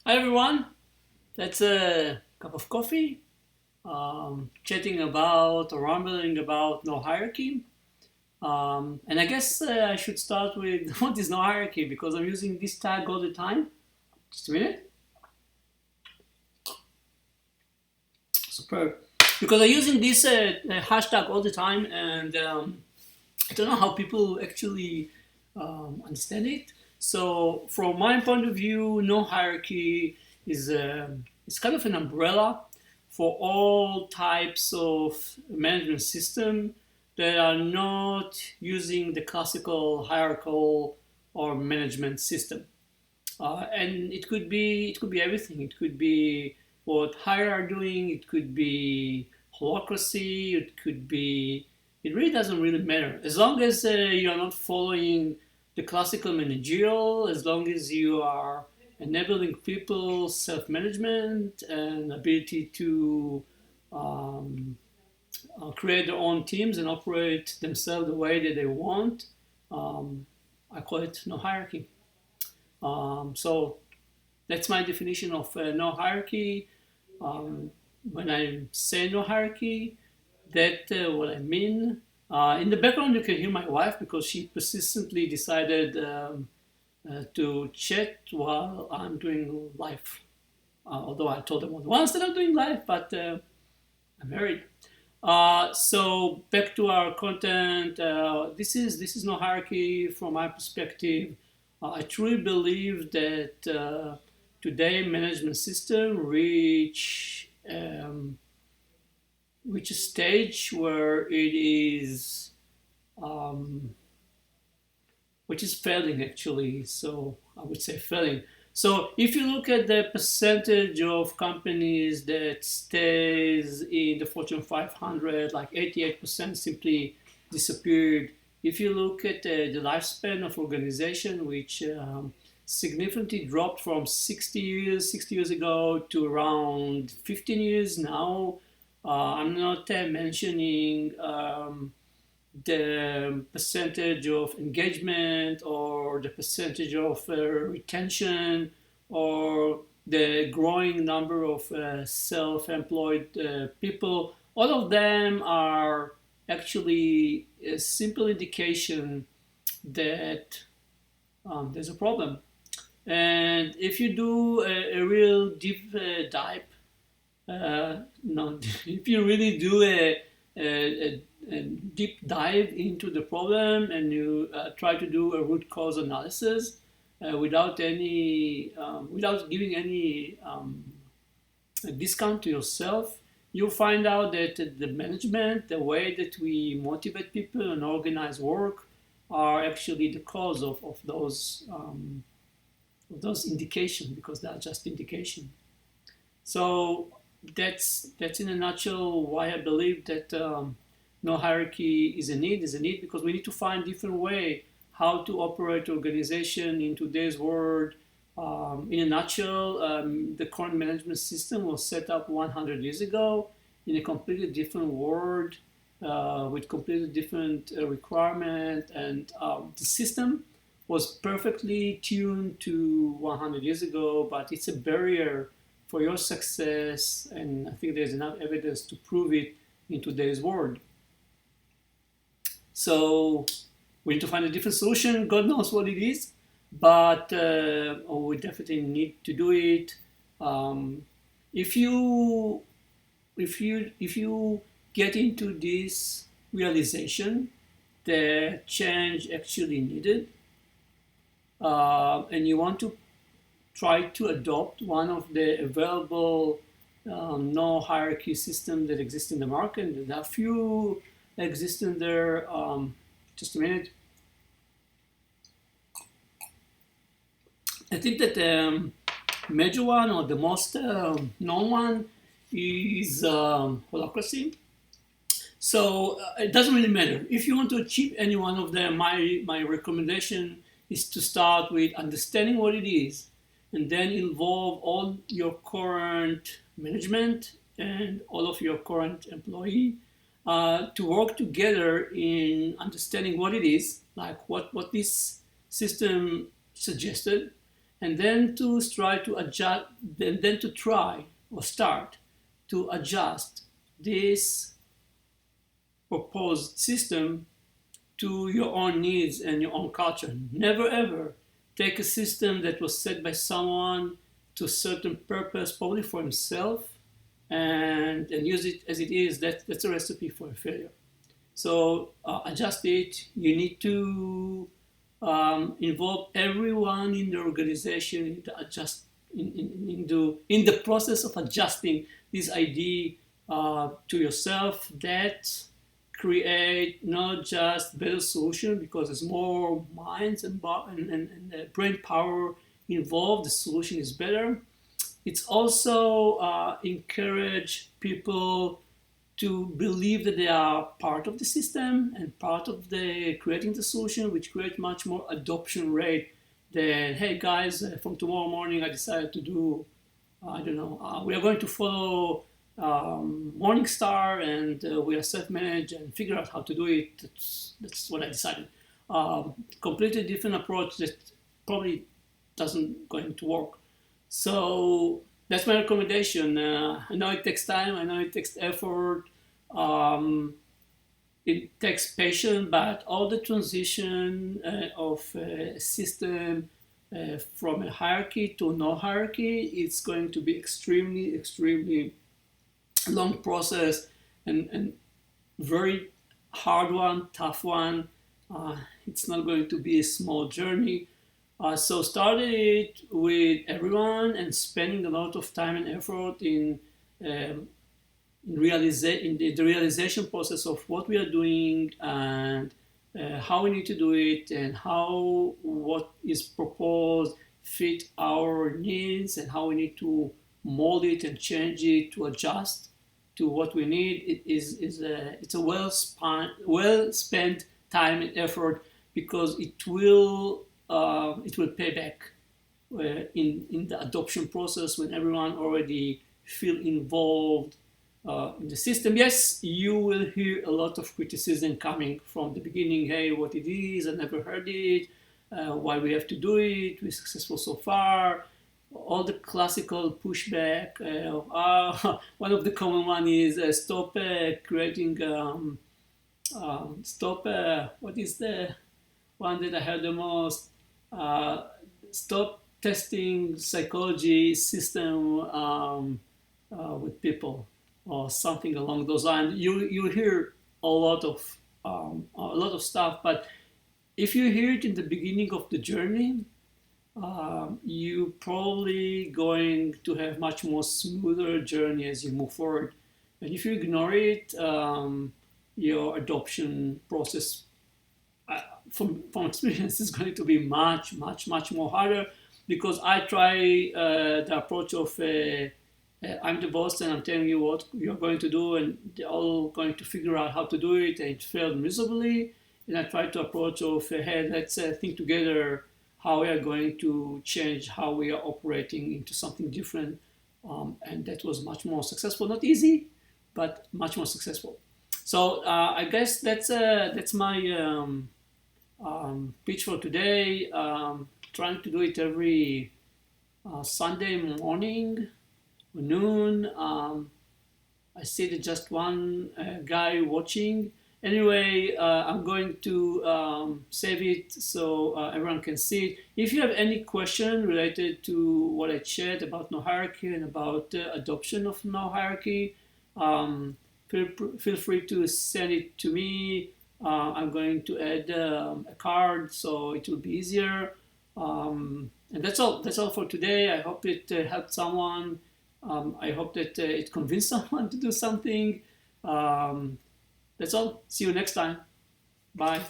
Hi everyone, that's a cup of coffee, chatting about or rambling about no hierarchy. And I guess I should start with what is no hierarchy because I'm using this tag all the time. Just a minute. Superb. Because I'm using this hashtag all the time and I don't know how people actually understand it. So, from my point of view, no hierarchy is kind of an umbrella for all types of management system that are not using the classical hierarchical or management system. And it could be everything. It could be what hire are doing. It could be holacracy. It could be. It really doesn't really matter as long as you are not following the classical managerial. As long as you are enabling people self-management and ability to um, create their own teams and operate themselves the way that they want. Um, I call it no hierarchy. So that's my definition of no hierarchy. Um, when I say no hierarchy, that what I mean. In the background, you can hear my wife because she persistently decided to chat while I'm doing live. Although I told them once that I'm doing live, but I'm married. So back to our content. This is no hierarchy from my perspective. I truly believe that today management system reach a stage where it is um, which is failing actually. So I would say failing. So if you look at the percentage of companies that stays in the Fortune 500, like 88% simply disappeared. If you look at the lifespan of organization, which significantly dropped from 60 years ago to around 15 years now. I'm not mentioning the percentage of engagement or the percentage of retention or the growing number of self-employed people. All of them are actually a simple indication that there's a problem. And if you do a real deep dive, no, if you really do a deep dive into the problem and you try to do a root cause analysis without giving any discount to yourself, you'll find out that the management, the way that we motivate people and organize work, are actually the cause of those indications because they are just indication. So that's in a nutshell why I believe that no hierarchy is a need because we need to find different way how to operate organization in today's world. In a nutshell, the current management system was set up 100 years ago in a completely different world with completely different requirement, and the system was perfectly tuned to 100 years ago, but it's a barrier for your success, and I think there's enough evidence to prove it in today's world. So we need to find a different solution. God knows what it is, but we definitely need to do it. Um, if you if you get into this realization that change actually needed, and you want to try to adopt one of the available no hierarchy system that exists in the market. There are few exist in there. Just a minute. I think that the major one or the most known one is holacracy. So it doesn't really matter. If you want to achieve any one of them, my recommendation is to start with understanding what it is and then involve all your current management and all of your current employee to work together in understanding what it is, like what this system suggested, and then to try to adjust, then to try or start to adjust this proposed system to your own needs and your own culture. Never ever take a system that was set by someone to a certain purpose, probably for himself, and use it as it is. That's a recipe for a failure. So adjust it. You need to involve everyone in the organization in the in the process of adjusting this idea to yourself. That create not just better solution because there's more minds and brain power involved. The solution is better. It's also encourage people to believe that they are part of the system and part of the creating the solution, which create much more adoption rate than, hey guys, from tomorrow morning I decided to do, I don't know, we are going to follow Morningstar and we are self-managed and figure out how to do it. That's what I decided. Completely different approach that probably doesn't going to work. So that's my recommendation. I know it takes time. I know it takes effort. It takes patience, but all the transition of a system from a hierarchy to no hierarchy, it's going to be extremely, extremely long process and very hard one, tough one. It's not going to be a small journey. So started it with everyone and spending a lot of time and effort in the realization process of what we are doing and how we need to do it and how what is proposed fit our needs and how we need to mold it and change it to adjust to what we need. It's a well spent time and effort because it will pay back in the adoption process when everyone already feel involved in the system. Yes, you will hear a lot of criticism coming from the beginning. Hey, what it is, I never heard it, why we have to do it, we're successful so far. All the classical pushback. One of the common one is stop creating, stop, what is the one that I heard the most? Stop testing psychology system with people or something along those lines. You hear a lot of stuff, but if you hear it in the beginning of the journey, you probably going to have much more smoother journey as you move forward. And if you ignore it, your adoption process from experience is going to be much more harder because I try the approach of I'm the boss and I'm telling you what you're going to do and they're all going to figure out how to do it and it failed miserably. And I try to approach of hey, let's think together how we are going to change how we are operating into something different. And that was much more successful. Not easy, but much more successful. So I guess that's my pitch for today. Trying to do it every Sunday morning, noon. I see that just one guy watching. Anyway, I'm going to save it so everyone can see it. If you have any question related to what I shared about no hierarchy and about adoption of no hierarchy, feel free to send it to me. I'm going to add a card so it will be easier. And that's all. That's all for today. I hope it helped someone. I hope that it convinced someone to do something. That's all. See you next time. Bye.